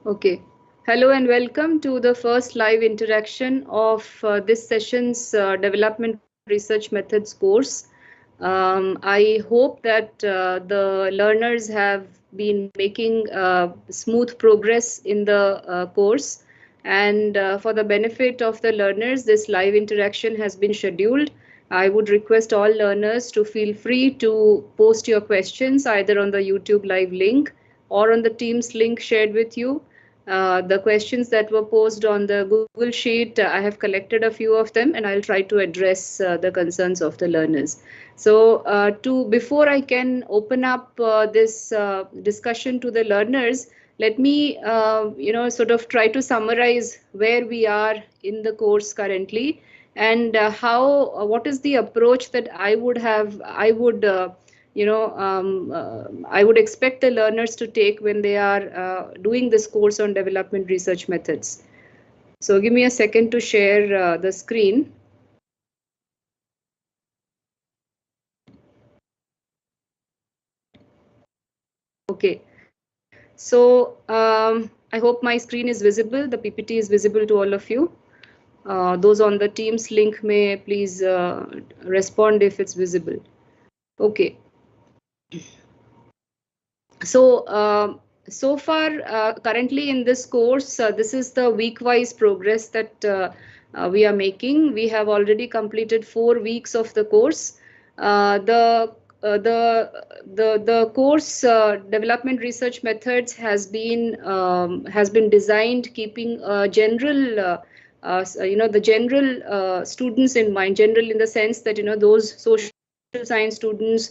Okay. Hello and welcome to the first live interaction of this session's Development Research Methods course. I hope that the learners have been making smooth progress in the course. And for the benefit of the learners, this live interaction has been scheduled. I would request all learners to feel free to post your questions either on the YouTube live link or on the Teams link shared with you. The questions that were posed on the Google Sheet, I have collected a few of them and I'll try to address the concerns of the learners. So before I can open up this discussion to the learners, let me, sort of try to summarize where we are in the course currently and what is the approach that I would expect the learners to take when they are doing this course on development research methods. So give me a second to share the screen. Okay. So I hope my screen is visible. The PPT is visible to all of you. Those on the Teams link may please respond if it's visible. Okay. So far, currently in this course, this is the week-wise progress that we are making. We have already completed 4 weeks of the course. The course development research methods has been designed keeping the general students in mind. General in the sense that those social science students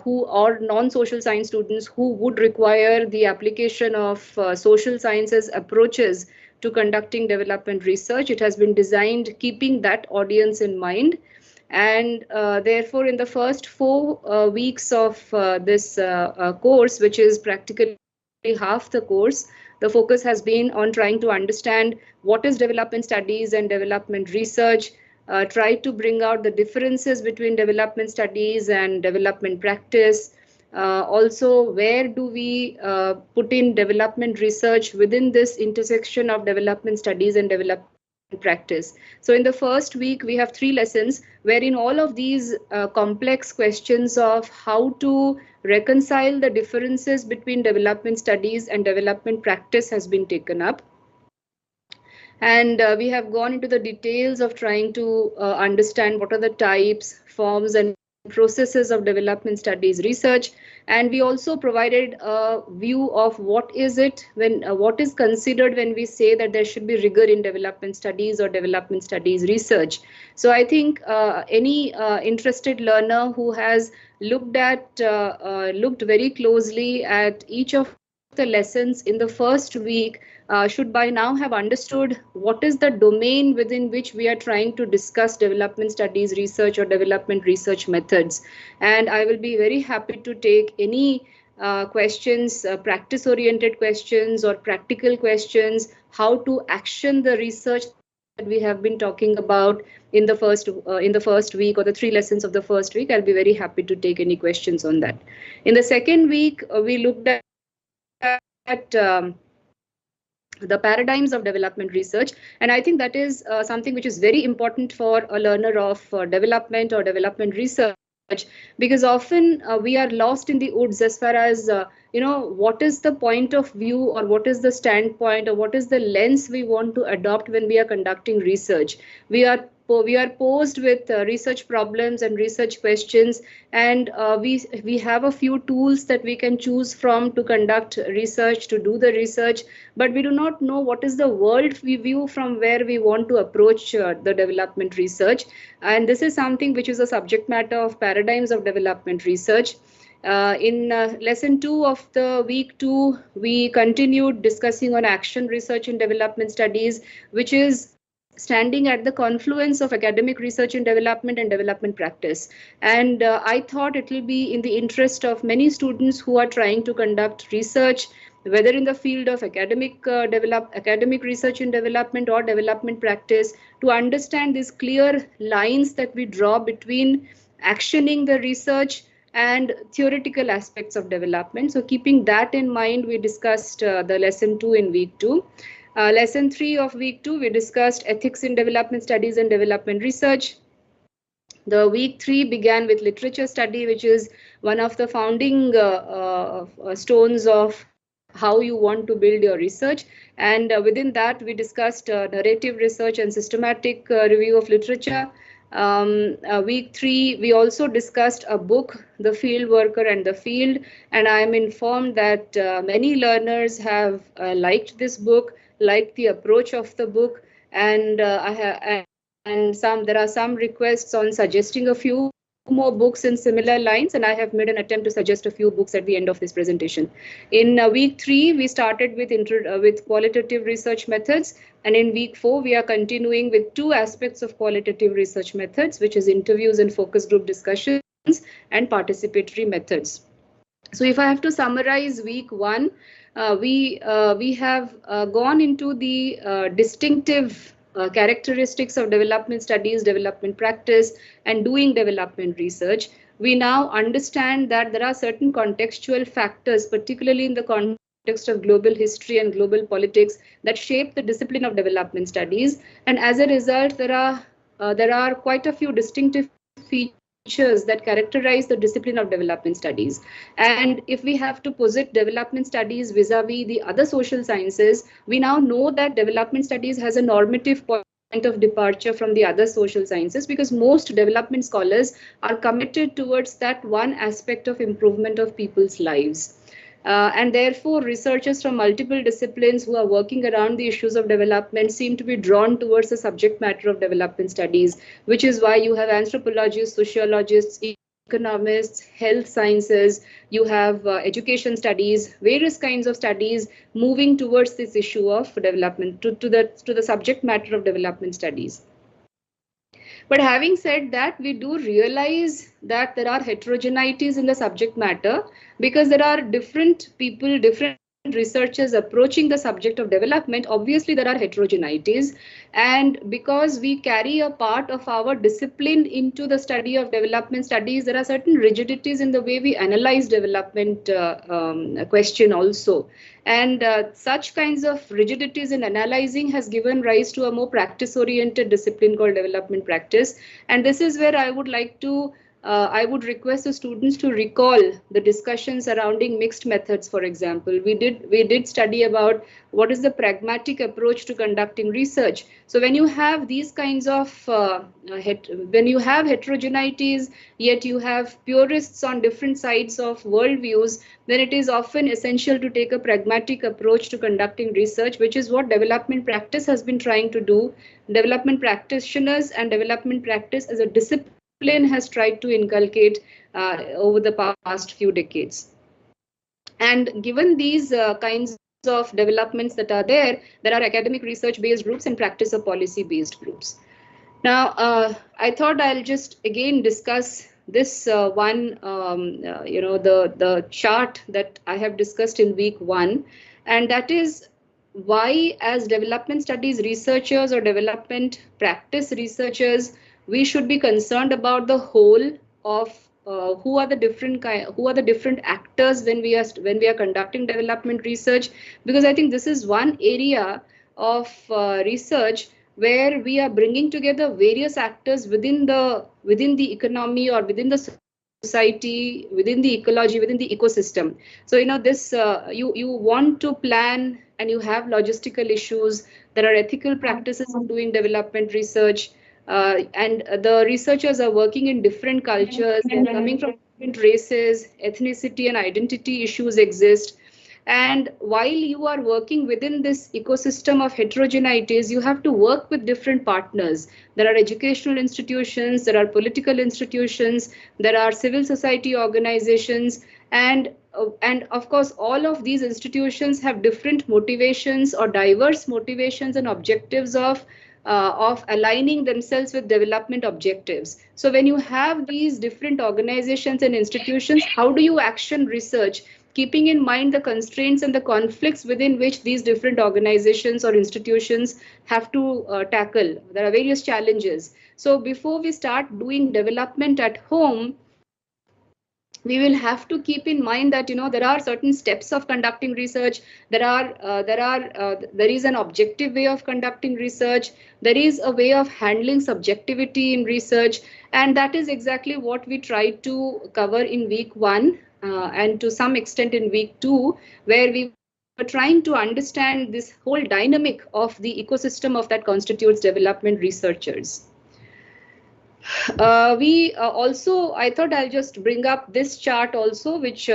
who are non-social science students who would require the application of social sciences approaches to conducting development research. It has been designed keeping that audience in mind. And therefore, in the first 4 weeks of this course, which is practically half the course, the focus has been on trying to understand what is development studies and development research, try to bring out the differences between development studies and development practice. Also, where do we put in development research within this intersection of development studies and development practice? So in the first week, we have 3 lessons wherein all of these complex questions of how to reconcile the differences between development studies and development practice has been taken up. And we have gone into the details of trying to understand what are the types, forms, and processes of development studies research. And we also provided a view of what is considered when we say that there should be rigor in development studies or development studies research. So I think any interested learner who has looked very closely at each of the lessons in the first week should by now have understood what is the domain within which we are trying to discuss development studies research or development research methods. And I will be very happy to take any questions, practice-oriented questions or practical questions, how to action the research that we have been talking about in the first week or the 3 lessons of the first week. I'll be very happy to take any questions on that. In the second week, we looked at the paradigms of development research, and I think that is something which is very important for a learner of development or development research, because often we are lost in the woods as far as what is the point of view or what is the standpoint or what is the lens we want to adopt when we are conducting research. We are posed with research problems and research questions, and we have a few tools that we can choose from to conduct research, to do the research, but we do not know what is the world view from where we want to approach the development research. And this is something which is a subject matter of paradigms of development research. In lesson 2 of the week 2, we continued discussing on action research in development studies, which is standing at the confluence of academic research in development and development practice. And I thought it will be in the interest of many students who are trying to conduct research, whether in the field of academic research in development or development practice, to understand these clear lines that we draw between actioning the research and theoretical aspects of development. So keeping that in mind, we discussed the lesson 2 in week 2. Lesson 3 of week 2, we discussed ethics in development studies and development research. The week 3 began with literature study, which is one of the founding stones of how you want to build your research. And within that, we discussed narrative research and systematic review of literature. Week 3, we also discussed a book, The Field Worker and the Field. And I am informed that many learners have liked this book, liked the approach of the book. And there are some requests on suggesting a few more books in similar lines, and I have made an attempt to suggest a few books at the end of this presentation. In week 3, we started with qualitative research methods, and in week 4, we are continuing with 2 aspects of qualitative research methods, which is interviews and focus group discussions and participatory methods. So if I have to summarize week 1, we have gone into the distinctive characteristics of development studies, development practice, and doing development research. We now understand that there are certain contextual factors, particularly in the context of global history and global politics, that shape the discipline of development studies. And as a result, there are quite a few distinctive features that characterize the discipline of development studies. And if we have to posit development studies vis-a-vis the other social sciences, we now know that development studies has a normative point of departure from the other social sciences, because most development scholars are committed towards that one aspect of improvement of people's lives. And therefore, researchers from multiple disciplines who are working around the issues of development seem to be drawn towards the subject matter of development studies, which is why you have anthropologists, sociologists, economists, health sciences, you have education studies, various kinds of studies moving towards this issue of development, to the subject matter of development studies. But having said that, we do realize that there are heterogeneities in the subject matter, because there are different people, different researchers approaching the subject of development. Obviously, there are heterogeneities. And because we carry a part of our discipline into the study of development studies, there are certain rigidities in the way we analyze development question also. And such kinds of rigidities in analyzing has given rise to a more practice-oriented discipline called development practice. And this is where I would like to I would request the students to recall the discussion surrounding mixed methods. For example, we did study about what is the pragmatic approach to conducting research. So when you have these kinds of when you have heterogeneities, yet you have purists on different sides of worldviews, then it is often essential to take a pragmatic approach to conducting research, which is what development practice has been trying to do. Development practitioners and development practice as a discipline has tried to inculcate over the past few decades. And given these kinds of developments that are there are academic research-based groups and practice or policy-based groups. Now, I thought I'll just again discuss this the chart that I have discussed in week 1, and that is why, as development studies researchers or development practice researchers, we should be concerned about the whole of who are the different actors when we are conducting development research, because I think this is one area of research where we are bringing together various actors within the economy or within the society, within the ecology, within the ecosystem. So this you want to plan, and you have logistical issues. There are ethical practices of doing development research. And the researchers are working in different cultures, they're coming from different races, ethnicity and identity issues exist. And while you are working within this ecosystem of heterogeneities, you have to work with different partners. There are educational institutions, there are political institutions, there are civil society organizations, and of course, all of these institutions have different motivations or diverse motivations and objectives of aligning themselves with development objectives. So when you have these different organizations and institutions, how do you action research, keeping in mind the constraints and the conflicts within which these different organizations or institutions have to tackle? There are various challenges. So before we start doing development at home, we will have to keep in mind that there are certain steps of conducting research. There is an objective way of conducting research. There is a way of handling subjectivity in research, and that is exactly what we try to cover in week 1, and to some extent in week 2, where we were trying to understand this whole dynamic of the ecosystem of that constitutes development researchers. We also, I thought I'll just bring up this chart also, which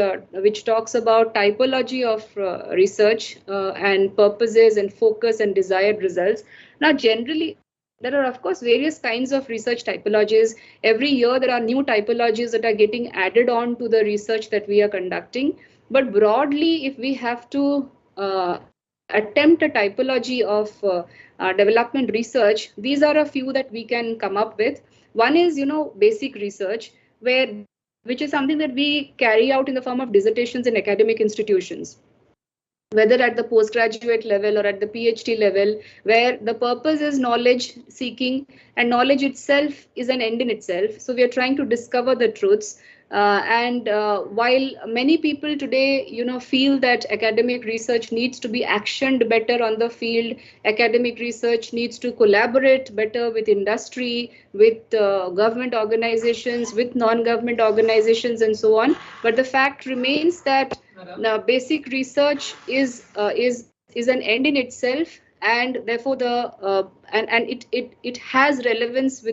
talks about typology of research, and purposes and focus and desired results. Now, generally, there are of course various kinds of research typologies. Every year there are new typologies that are getting added on to the research that we are conducting. But broadly, if we have to attempt a typology of development research, these are a few that we can come up with. One is, basic research, which is something that we carry out in the form of dissertations in academic institutions, whether at the postgraduate level or at the PhD level, where the purpose is knowledge seeking, and knowledge itself is an end in itself. So we are trying to discover the truths. And while many people today, feel that academic research needs to be actioned better on the field, academic research needs to collaborate better with industry, with government organizations, with non-government organizations, and so on. But the fact remains that basic research is an end in itself, and therefore it has relevance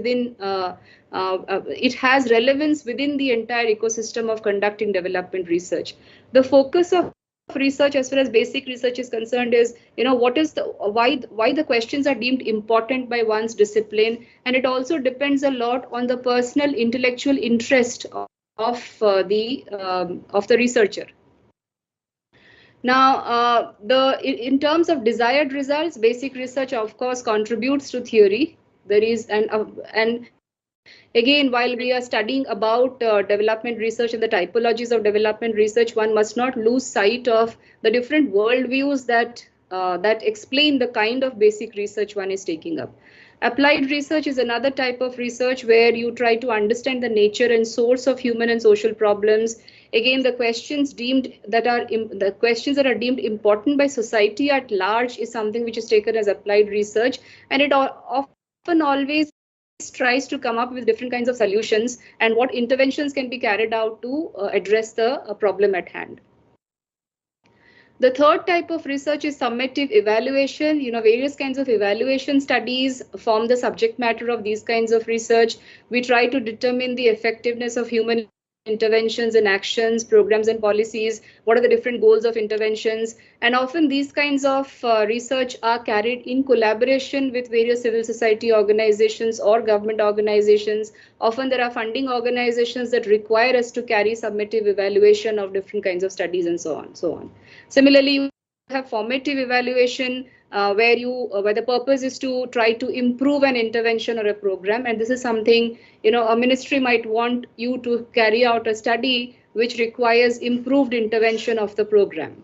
within the entire ecosystem of conducting development research. The focus of research as far as basic research is concerned is, what is the why the questions are deemed important by one's discipline, and it also depends a lot on the personal intellectual interest of the researcher. Now, in terms of desired results, basic research, of course, contributes to theory. There is and again, while we are studying about development research and the typologies of development research, one must not lose sight of the different worldviews that explain the kind of basic research one is taking up. Applied research is another type of research where you try to understand the nature and source of human and social problems. Again, the questions that are deemed important by society at large is something which is taken as applied research, and it often always tries to come up with different kinds of solutions and what interventions can be carried out to address the problem at hand. The third type of research is summative evaluation. Various kinds of evaluation studies form the subject matter of these kinds of research. We try to determine the effectiveness of human interventions and actions, programs and policies. What are the different goals of interventions? And often these kinds of research are carried in collaboration with various civil society organizations or government organizations. Often there are funding organizations that require us to carry summative evaluation of different kinds of studies, and so on. Similarly, you have formative evaluation, where the purpose is to try to improve an intervention or a program, and this is something, a ministry might want you to carry out a study which requires improved intervention of the program.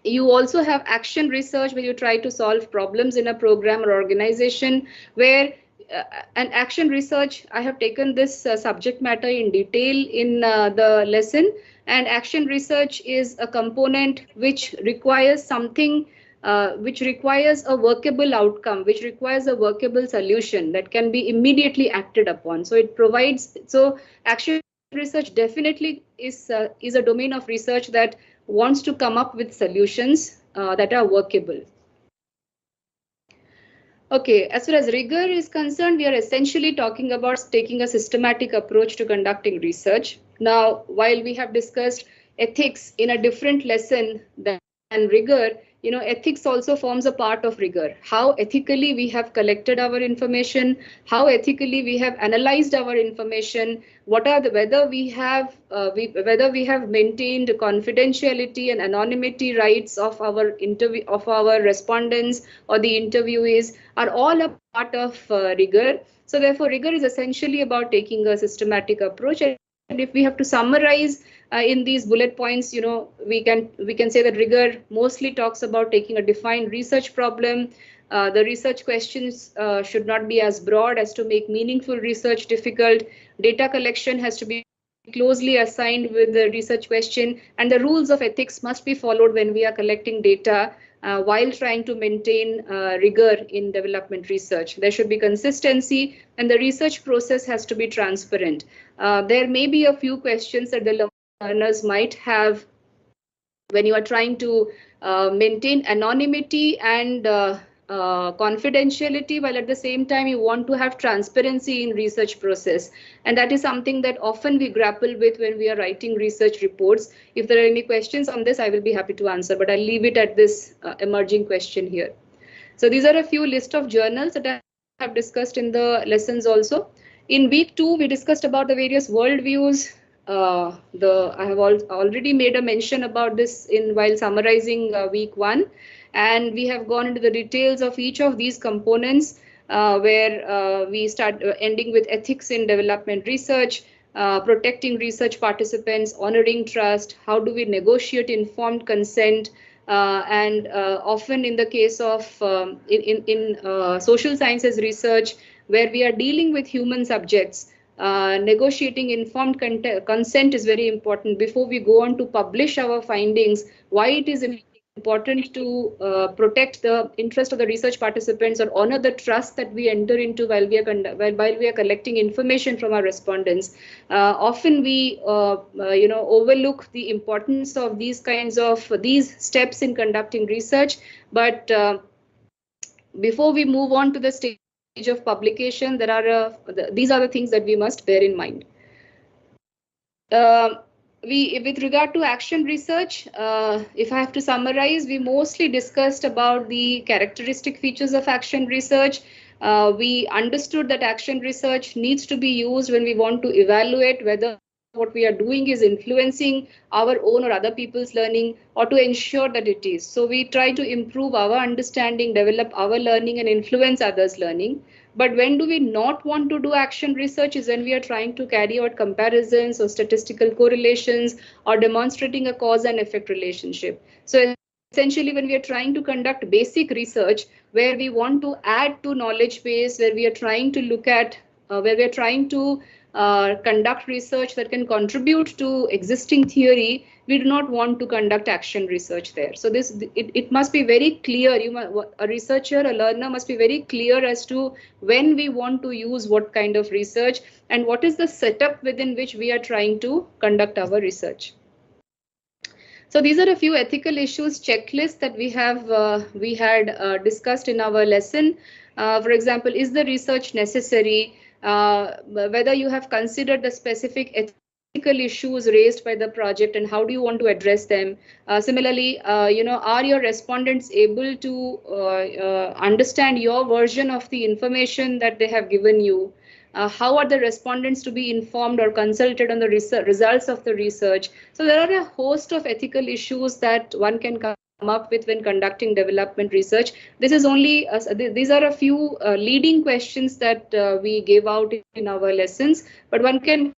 You also have action research, where you try to solve problems in a program or organization, where and action research, I have taken this subject matter in detail in the lesson, and action research is a component which requires something which requires a workable outcome, which requires a workable solution that can be immediately acted upon. So action research definitely is a domain of research that wants to come up with solutions that are workable. Okay, as far as rigor is concerned, we are essentially talking about taking a systematic approach to conducting research. Now, while we have discussed ethics in a different lesson than rigor, ethics also forms a part of rigor. How ethically we have collected our information, how ethically we have analyzed our information, whether we have maintained confidentiality and anonymity rights of our respondents or the interviewees, are all a part of rigor. So therefore, rigor is essentially about taking a systematic approach. And if we have to summarize in these bullet points, we can say that rigor mostly talks about taking a defined research problem. The research questions should not be as broad as to make meaningful research difficult. Data collection has to be closely assigned with the research question, and the rules of ethics must be followed when we are collecting data while trying to maintain rigor in development research. There should be consistency, and the research process has to be transparent. There may be a few questions that the learners might have when you are trying to maintain anonymity and confidentiality, while at the same time you want to have transparency in research process. And that is something that often we grapple with when we are writing research reports. If there are any questions on this, I will be happy to answer, but I'll leave it at this emerging question here. So these are a few list of journals that I have discussed in the lessons also. In week 2, we discussed about the various worldviews. I have already made a mention about this in while summarizing week 1, and we have gone into the details of each of these components, where we start ending with ethics in development research, protecting research participants, honoring trust, how do we negotiate informed consent, and often in the case of social sciences research, where we are dealing with human subjects, negotiating informed consent is very important before we go on to publish our findings. Why it is important to protect the interest of the research participants or honor the trust that we enter into while we are collecting information from our respondents. Often we overlook the importance of these steps in conducting research, but before we move on to the stage of publication, these are the things that we must bear in mind. With regard to action research, if I have to summarize, we mostly discussed about the characteristic features of action research. We understood that action research needs to be used when we want to evaluate whether what we are doing is influencing our own or other people's learning, or to ensure that it is. So we try to improve our understanding, develop our learning, and influence others' learning. But when do we not want to do action research is when we are trying to carry out comparisons or statistical correlations or demonstrating a cause and effect relationship. So essentially, when we are trying to conduct basic research, where we want to add to knowledge base, where we are trying to look at, where we are trying to conduct research that can contribute to existing theory, we do not want to conduct action research there. So it must be very clear. A researcher, a learner must be very clear as to when we want to use what kind of research and what is the setup within which we are trying to conduct our research. So these are a few ethical issues checklists that we had discussed in our lesson. For example, is the research necessary? Whether you have considered the specific ethical issues raised by the project and how do you want to address them? Similarly, are your respondents able to understand your version of the information that they have given you? How are the respondents to be informed or consulted on the results of the research? So there are a host of ethical issues that one can come up with when conducting development research. These are a few leading questions that we gave out in our lessons, but one can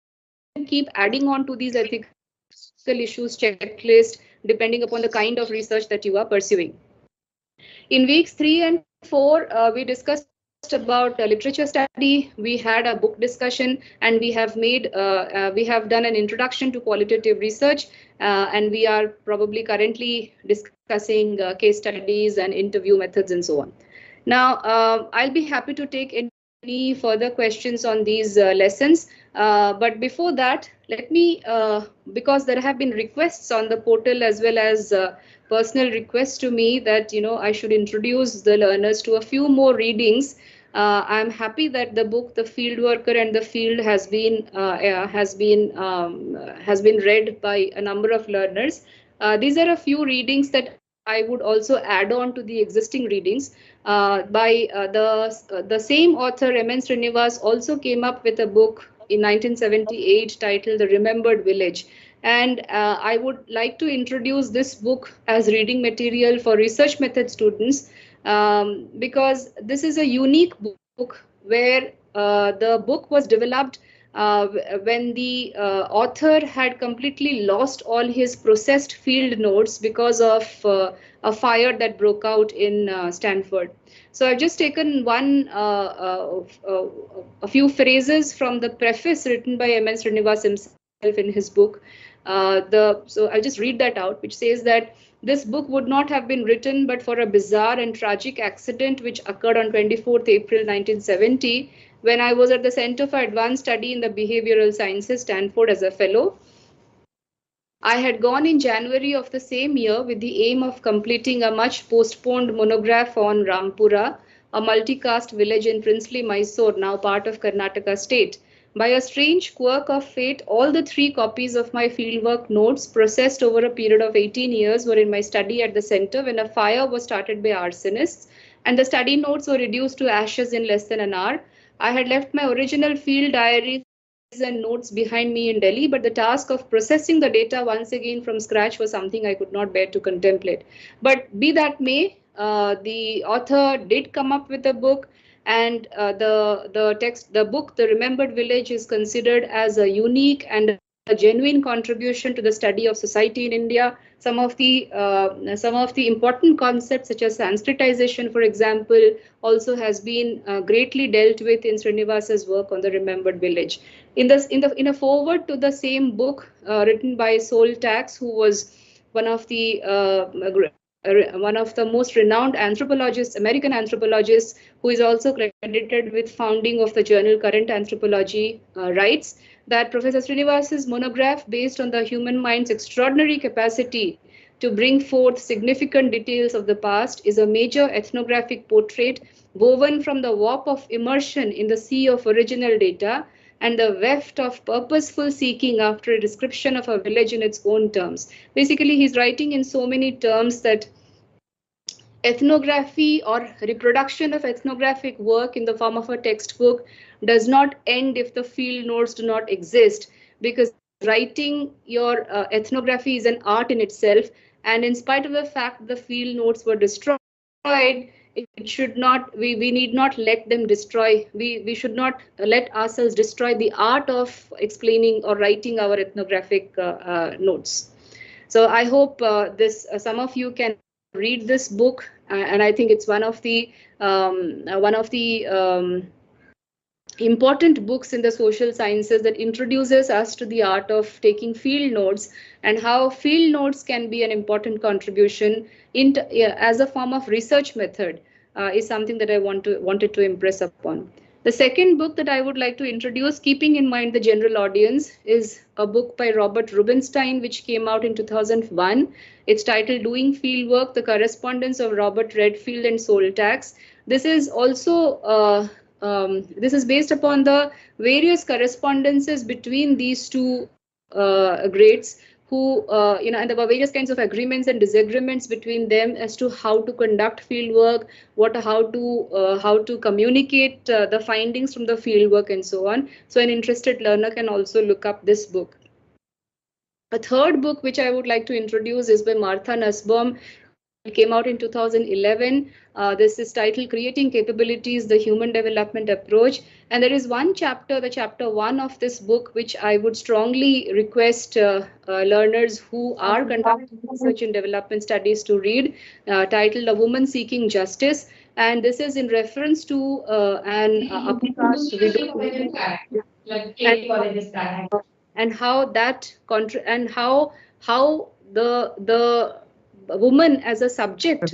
keep adding on to these ethical issues checklist depending upon the kind of research that you are pursuing. In weeks 3 and 4, we discussed about literature study. We had a book discussion, and we have done an introduction to qualitative research, and we are probably currently discussing case studies and interview methods and so on. Now, I'll be happy to take any further questions on these lessons. But before that, let me, because there have been requests on the portal as well as personal requests to me that I should introduce the learners to a few more readings. I'm happy that the book "The Field Worker and the Field" has been read by a number of learners. These are a few readings that I would also add on to the existing readings. By the same author, M.N. Srinivas, also came up with a book in 1978 titled "The Remembered Village." And I would like to introduce this book as reading material for research method students, because this is a unique book where the book was developed when the author had completely lost all his processed field notes because of a fire that broke out in Stanford. So I've just taken a few phrases from the preface written by M.N. Srinivas himself. in his book. So I'll just read that out, which says that this book would not have been written but for a bizarre and tragic accident which occurred on 24th April 1970 when I was at the Center for Advanced Study in the Behavioral Sciences, Stanford, as a fellow. I had gone in January of the same year with the aim of completing a much postponed monograph on Rampura, a multi-caste village in princely Mysore, now part of Karnataka state. By a strange quirk of fate, all the 3 copies of my fieldwork notes, processed over a period of 18 years, were in my study at the center when a fire was started by arsonists, and the study notes were reduced to ashes in less than an hour. I had left my original field diaries and notes behind me in Delhi, but the task of processing the data once again from scratch was something I could not bear to contemplate. But be that may, the author did come up with a book, and the book, The Remembered Village, is considered as a unique and a genuine contribution to the study of society in India. Some of the important concepts, such as Sanskritization, for example, also has been greatly dealt with in Srinivasa's work on the Remembered Village. In a forward to the same book written by Sol Tax, who was one of the most renowned anthropologists, American anthropologists, who is also credited with founding of the journal Current Anthropology, writes that Professor Srinivasa's monograph, based on the human mind's extraordinary capacity to bring forth significant details of the past, is a major ethnographic portrait woven from the warp of immersion in the sea of original data and the weft of purposeful seeking after a description of a village in its own terms. Basically, he's writing in so many terms that ethnography or reproduction of ethnographic work in the form of a textbook does not end if the field notes do not exist, because writing your ethnography is an art in itself, and in spite of the fact the field notes were destroyed, it should not, we need not let them destroy, we should not let ourselves destroy the art of explaining or writing our ethnographic notes. So I hope some of you can read this book, and I think it's one of the important books in the social sciences that introduces us to the art of taking field notes, and how field notes can be an important contribution as a form of research method, is something that I wanted to impress upon. The second book that I would like to introduce, keeping in mind the general audience, is a book by Robert Rubinstein, which came out in 2001. It's titled Doing Fieldwork, The Correspondence of Robert Redfield and Sol Tax. This is also this is based upon the various correspondences between these two greats, who and there were various kinds of agreements and disagreements between them as to how to conduct field work, how to communicate the findings from the field work, and so on. So an interested learner can also look up this book. A third book which I would like to introduce is by Martha Nussbaum. It came out in 2011. This is titled Creating Capabilities, the Human Development Approach. And there is one chapter, the chapter 1 of this book, which I would strongly request learners who are conducting research in development studies to read, titled A Woman Seeking Justice. And this is in reference to an upper caste widow, and how that how the woman as a subject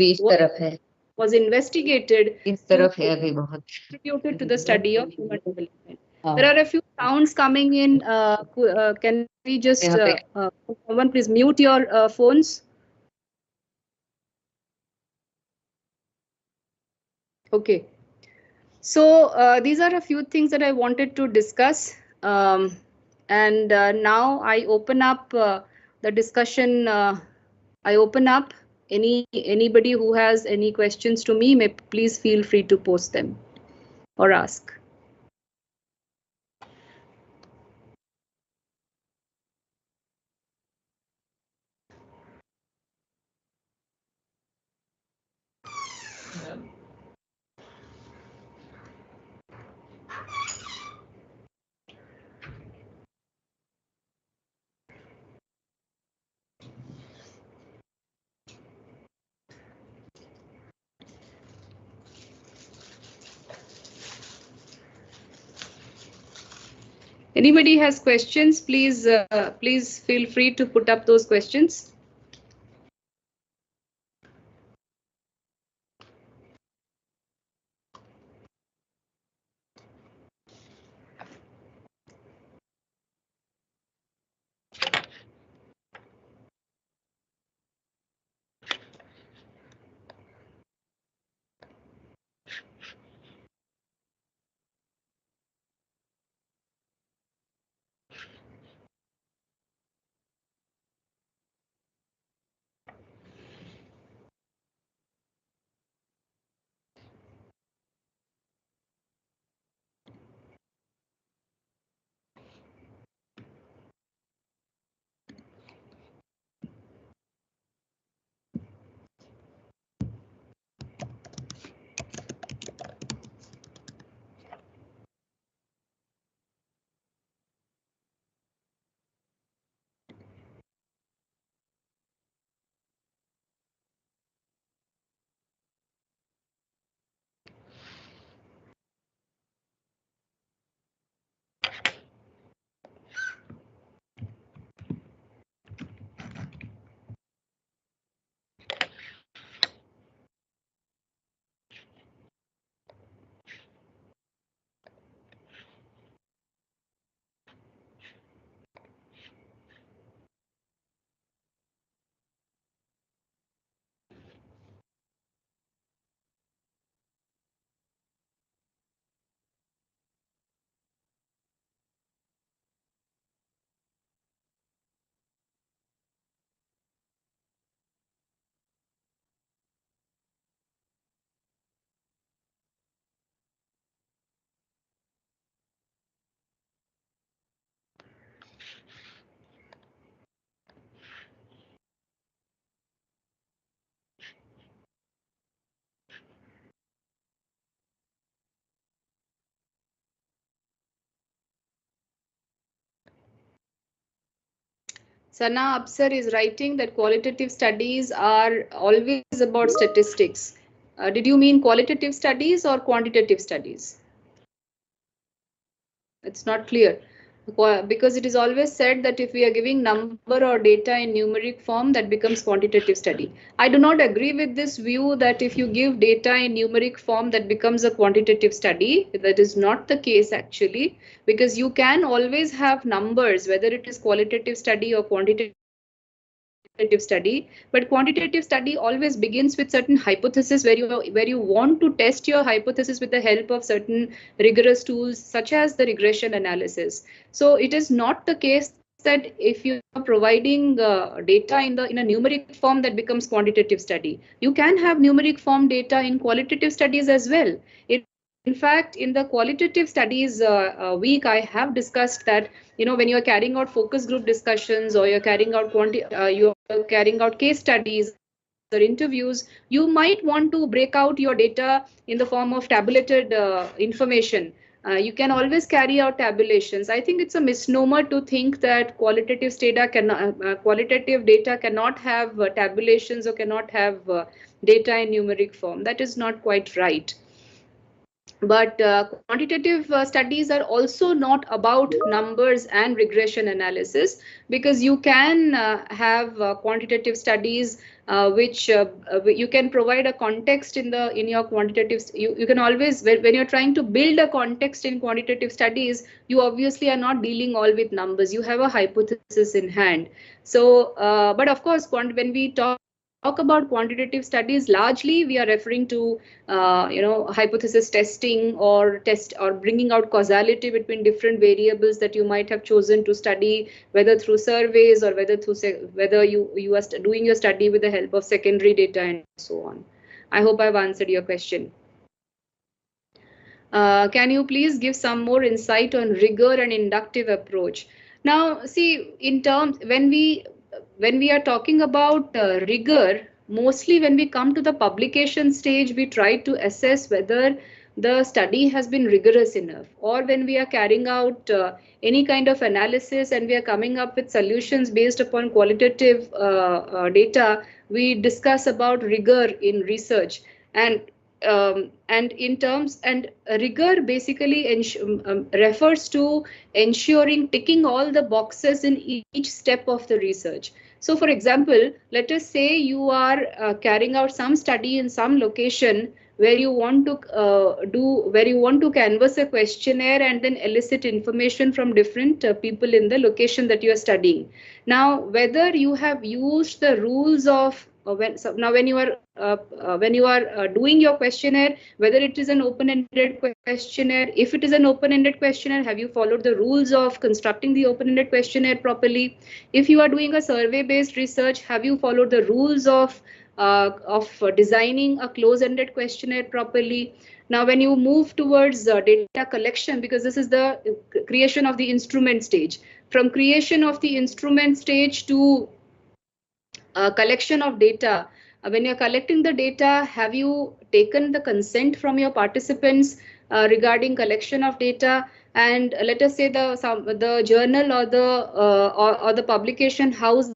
was investigated to contributed to the study of human development. There are a few sounds coming in. Can we just someone please mute your phones? Okay. So these are a few things that I wanted to discuss. And now I open up the discussion. I open up anybody who has any questions to me, may please feel free to post them or ask. Anybody has questions, please feel free to put up those questions. Sana Absar is writing that qualitative studies are always about statistics. Did you mean qualitative studies or quantitative studies? It's not clear. Because it is always said that if we are giving number or data in numeric form, that becomes quantitative study. I do not agree with this view that if you give data in numeric form, that becomes a quantitative study. That is not the case actually, because you can always have numbers, whether it is qualitative study or quantitative study, but quantitative study always begins with certain hypothesis where you want to test your hypothesis with the help of certain rigorous tools such as the regression analysis. So it is not the case that if you are providing data in a numeric form, that becomes quantitative study. You can have numeric form data in qualitative studies as well. In fact, in the qualitative studies week, I have discussed that when you are carrying out focus group discussions, or you're carrying out you're carrying out case studies or interviews, you might want to break out your data in the form of tabulated information. You can always carry out tabulations. I think it's a misnomer to think that qualitative data cannot have tabulations or cannot have data in numeric form. That is not quite right. But quantitative studies are also not about numbers and regression analysis, because you can have quantitative studies which you can provide a context in your quantitative. You can always, when you're trying to build a context in quantitative studies, you obviously are not dealing all with numbers. You have a hypothesis in hand. So but of course, when we talk about quantitative studies, largely we are referring to hypothesis testing, or bringing out causality between different variables that you might have chosen to study, whether through surveys or whether you are doing your study with the help of secondary data and so on. I hope I've answered your question. Can you please give some more insight on rigor and inductive approach? Now, see, in terms when we are talking about rigor, mostly when we come to the publication stage, we try to assess whether the study has been rigorous enough, or when we are carrying out any kind of analysis and we are coming up with solutions based upon qualitative data, we discuss about rigor in research. And and in terms and rigor basically refers to ensuring ticking all the boxes in each step of the research. So for example, let us say you are carrying out some study in some location where you want to where you want to canvass a questionnaire and then elicit information from different people in the location that you are studying. Now whether you have used the rules of when you are doing your questionnaire, whether it is an open-ended questionnaire, if it is an open-ended questionnaire, have you followed the rules of constructing the open-ended questionnaire properly? If you are doing a survey-based research, have you followed the rules of designing a close-ended questionnaire properly? Now, when you move towards data collection, because this is the creation of the instrument stage, from creation of the instrument stage to collection of data. When you're collecting the data, have you taken the consent from your participants regarding collection of data? And let us say the journal or or the publication house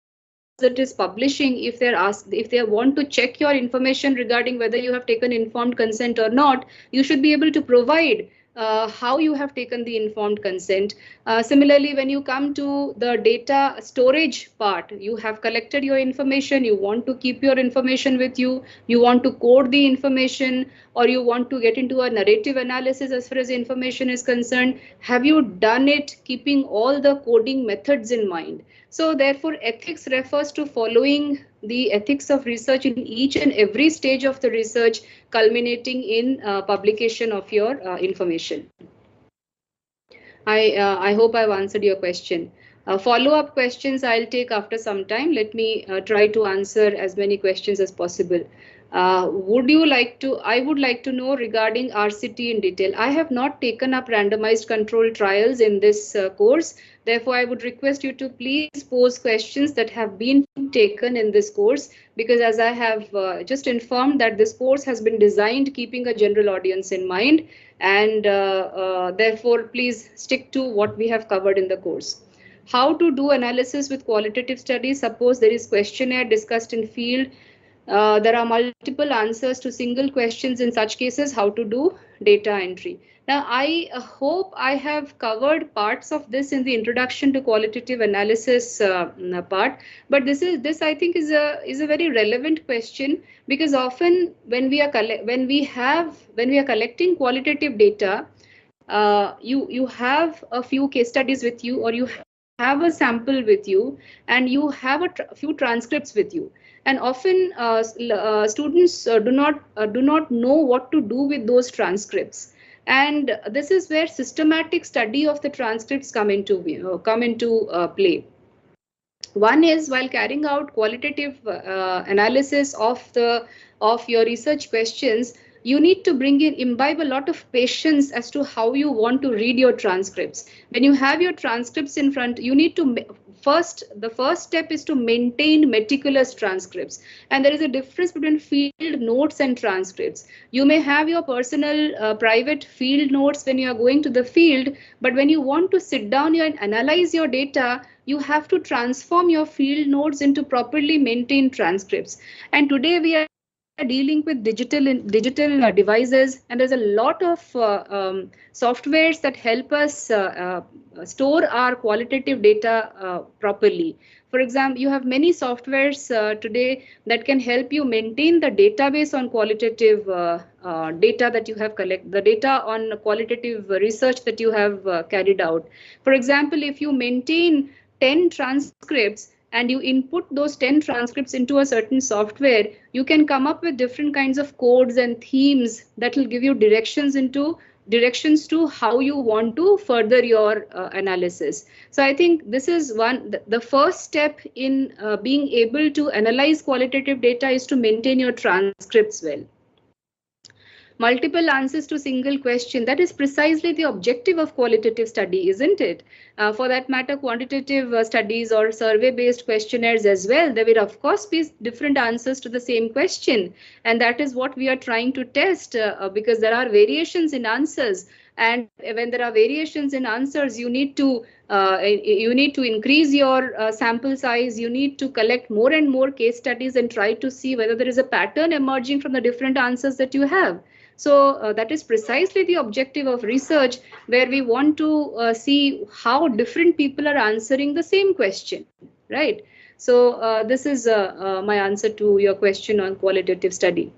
that is publishing, if they're asked, if they want to check your information regarding whether you have taken informed consent or not, you should be able to provide how you have taken the informed consent. Similarly, when you come to the data storage part, you have collected your information, you want to keep your information with you, you want to code the information, or you want to get into a narrative analysis as far as information is concerned. Have you done it keeping all the coding methods in mind? So therefore, ethics refers to following the ethics of research in each and every stage of the research, culminating in publication of your information. I hope I've answered your question. Follow-up questions I'll take after some time. Let me try to answer as many questions as possible. Would you like to? I would like to know regarding RCT in detail. I have not taken up randomized control trials in this course. Therefore, I would request you to please pose questions that have been taken in this course, because as I have just informed that this course has been designed keeping a general audience in mind, and therefore please stick to what we have covered in the course. How to do analysis with qualitative studies? Suppose there is questionnaire discussed in field. There are multiple answers to single questions. In such cases, how to do data entry? Now, I hope I have covered parts of this in the introduction to qualitative analysis part, but this I think is a very relevant question, because often when we are collecting qualitative data, you have a few case studies with you, or you have a sample with you, and you have a few transcripts with you. And often students do not know what to do with those transcripts. And this is where systematic study of the transcripts come into play. One is, while carrying out qualitative analysis of your research questions, you need to imbibe a lot of patience as to how you want to read your transcripts. When you have your transcripts in front, you need to the first step is to maintain meticulous transcripts. And there is a difference between field notes and transcripts. You may have your personal private field notes when you are going to the field, but when you want to sit down here and analyze your data, you have to transform your field notes into properly maintained transcripts. And today we are dealing with digital devices, and there's a lot of softwares that help us store our qualitative data properly. For example, you have many softwares today that can help you maintain the database on qualitative data that you have collected, the data on qualitative research that you have carried out. For example, if you maintain 10 transcripts and you input those 10 transcripts into a certain software, you can come up with different kinds of codes and themes that will give you directions to how you want to further your analysis. So I think this is the first step in being able to analyze qualitative data is to maintain your transcripts well. Multiple answers to single question, that is precisely the objective of qualitative study, isn't it? For that matter, quantitative studies or survey-based questionnaires as well, there will of course be different answers to the same question. And that is what we are trying to test, because there are variations in answers. And when there are variations in answers, you need to increase your sample size. You need to collect more and more case studies and try to see whether there is a pattern emerging from the different answers that you have. So that is precisely the objective of research, where we want to see how different people are answering the same question, right? So this is my answer to your question on qualitative study.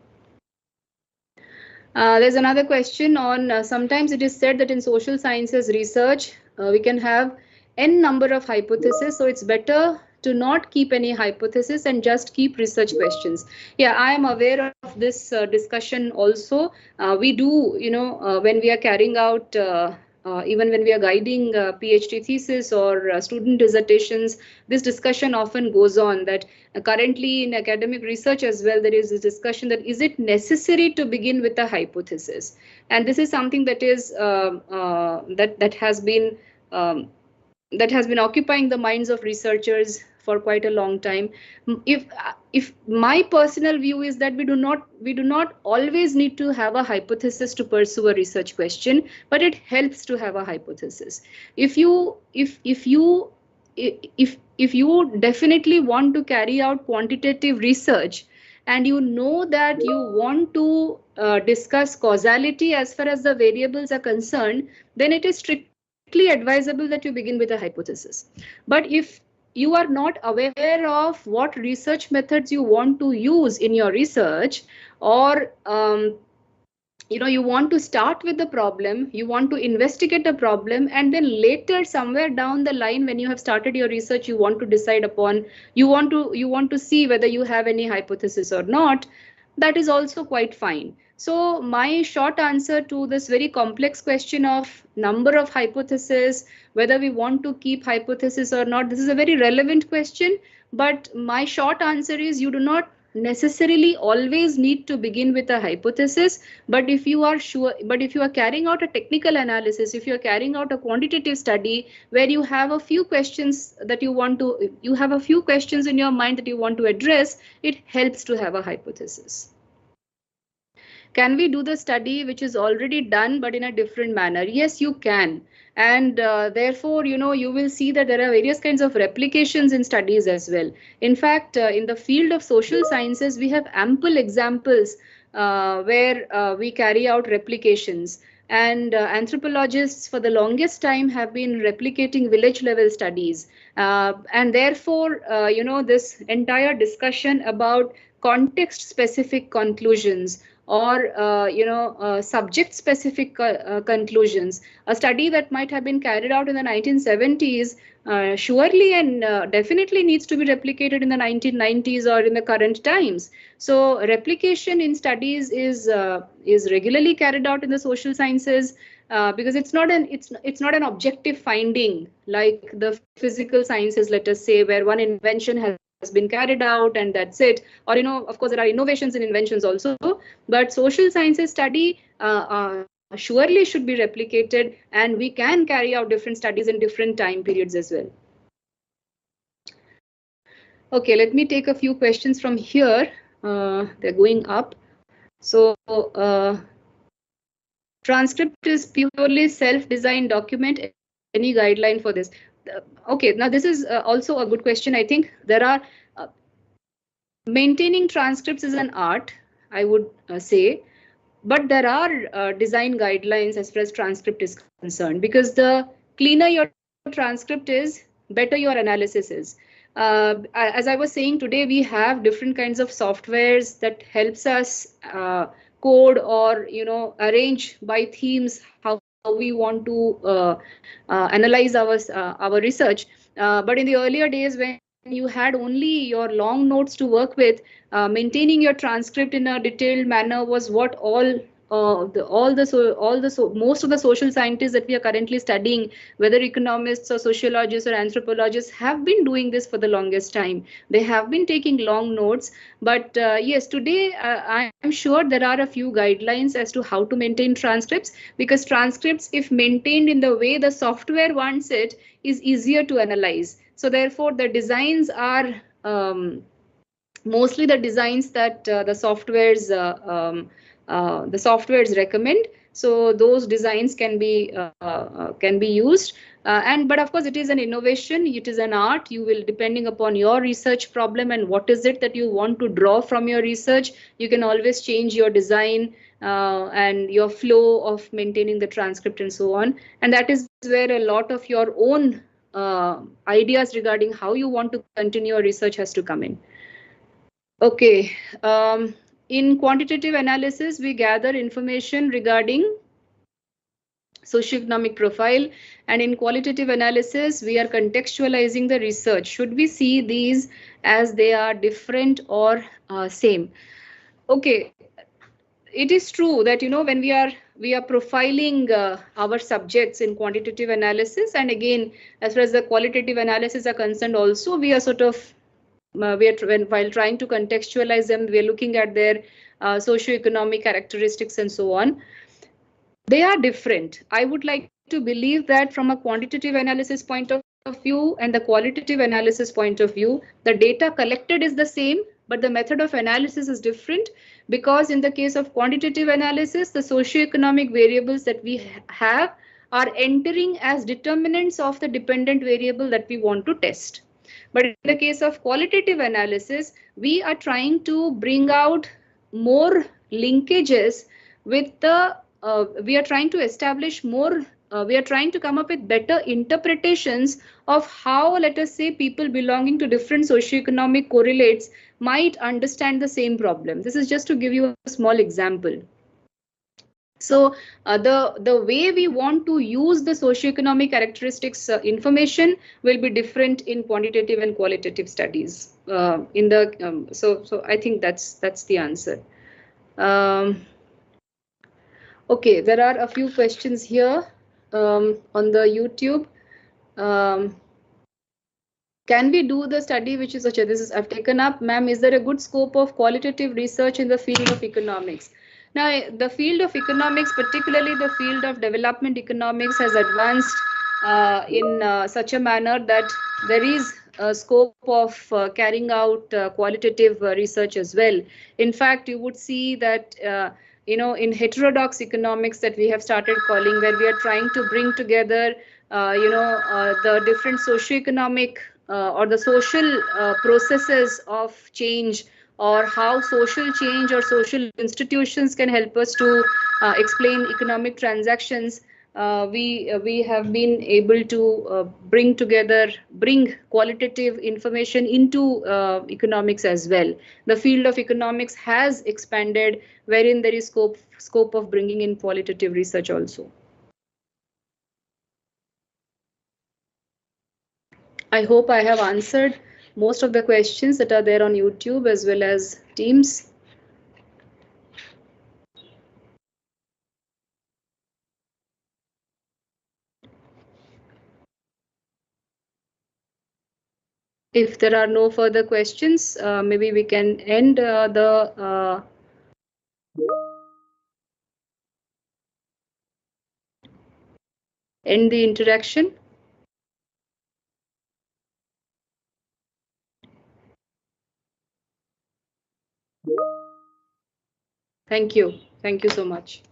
There's another question on sometimes it is said that in social sciences research, we can have n number of hypotheses. So it's better to not keep any hypothesis and just keep research questions. Yeah, I am aware of this discussion also. We do, when we are carrying out even when we are guiding PhD thesis or student dissertations, this discussion often goes on that currently in academic research as well, there is a discussion that is it necessary to begin with a hypothesis? And this is something that is that has been occupying the minds of researchers for quite a long time. If my personal view is that we do not always need to have a hypothesis to pursue a research question, but it helps to have a hypothesis. If you definitely want to carry out quantitative research and you know that you want to discuss causality as far as the variables are concerned, then it is strictly advisable that you begin with a hypothesis. But if you are not aware of what research methods you want to use in your research, or you want to start with the problem, you want to investigate the problem, and then later somewhere down the line when you have started your research, you want to decide upon, you want to see whether you have any hypothesis or not, that is also quite fine. So my short answer to this very complex question of number of hypotheses, whether we want to keep hypothesis or not, this is a very relevant question. But my short answer is you do not necessarily always need to begin with a hypothesis. But if you are carrying out a technical analysis, if you are carrying out a quantitative study where you have a few questions that you have a few questions in your mind that you want to address, it helps to have a hypothesis. Can we do the study which is already done but in a different manner? Yes, you can. And therefore, you will see that there are various kinds of replications in studies as well. In fact, in the field of social sciences, we have ample examples where we carry out replications. And anthropologists for the longest time have been replicating village level studies. And therefore, this entire discussion about context specific conclusions or subject specific conclusions, a study that might have been carried out in the 1970s surely and definitely needs to be replicated in the 1990s or in the current times. So replication in studies is regularly carried out in the social sciences because it's not an objective finding like the physical sciences, let us say, where one invention has been carried out and that's it. Or of course there are innovations and inventions also, but social sciences study surely should be replicated, and we can carry out different studies in different time periods as well. Okay, let me take a few questions from here. They're going up. So transcript is purely self-designed document. Any guideline for this? Okay, now this is also a good question. I think there are maintaining transcripts is an art, I would say, but there are design guidelines as far as transcript is concerned, because the cleaner your transcript is, better your analysis is. As I was saying, today we have different kinds of softwares that helps us code or arrange by themes how we want to analyze our research. But in the earlier days, when you had only your long notes to work with, maintaining your transcript in a detailed manner was what most of the social scientists that we are currently studying, whether economists or sociologists or anthropologists, have been doing this for the longest time. They have been taking long notes. But yes, today I am sure there are a few guidelines as to how to maintain transcripts, because transcripts, if maintained in the way the software wants it, is easier to analyze. So therefore, the designs are mostly the designs that the softwares recommend. So those designs can be used. But of course, it is an innovation. It is an art. You will, depending upon your research problem and what is it that you want to draw from your research, you can always change your design and your flow of maintaining the transcript and so on. And that is where a lot of your own ideas regarding how you want to continue your research has to come in. Okay. In quantitative analysis, we gather information regarding socioeconomic profile, and in qualitative analysis, we are contextualizing the research. Should we see these as they are different or same? Okay. It is true that when we are profiling our subjects in quantitative analysis, and again, as far as the qualitative analysis are concerned, also we are sort of while trying to contextualize them, we are looking at their socioeconomic characteristics and so on. They are different. I would like to believe that from a quantitative analysis point of view and the qualitative analysis point of view, the data collected is the same, but the method of analysis is different, because in the case of quantitative analysis, the socioeconomic variables that we have are entering as determinants of the dependent variable that we want to test. But in the case of qualitative analysis, we are trying to bring out more linkages with the we are trying to establish more, we are trying to come up with better interpretations of how, let us say, people belonging to different socioeconomic correlates might understand the same problem. This is just to give you a small example. So the way we want to use the socioeconomic characteristics information will be different in quantitative and qualitative studies. So I think that's the answer. Okay, there are a few questions here on the YouTube. Can we do the study which is, okay, this is I've taken up, ma'am, is there a good scope of qualitative research in the field of economics? Now, the field of economics, particularly the field of development economics, has advanced in such a manner that there is a scope of carrying out qualitative research as well. In fact, you would see that in heterodox economics that we have started calling, where we are trying to bring together the different socioeconomic or the social processes of change, or how social change or social institutions can help us to explain economic transactions. We have been able to bring qualitative information into economics as well. The field of economics has expanded, wherein there is scope of bringing in qualitative research also. I hope I have answered most of the questions that are there on YouTube as well as Teams. If there are no further questions, maybe we can end the interaction. Thank you. Thank you so much.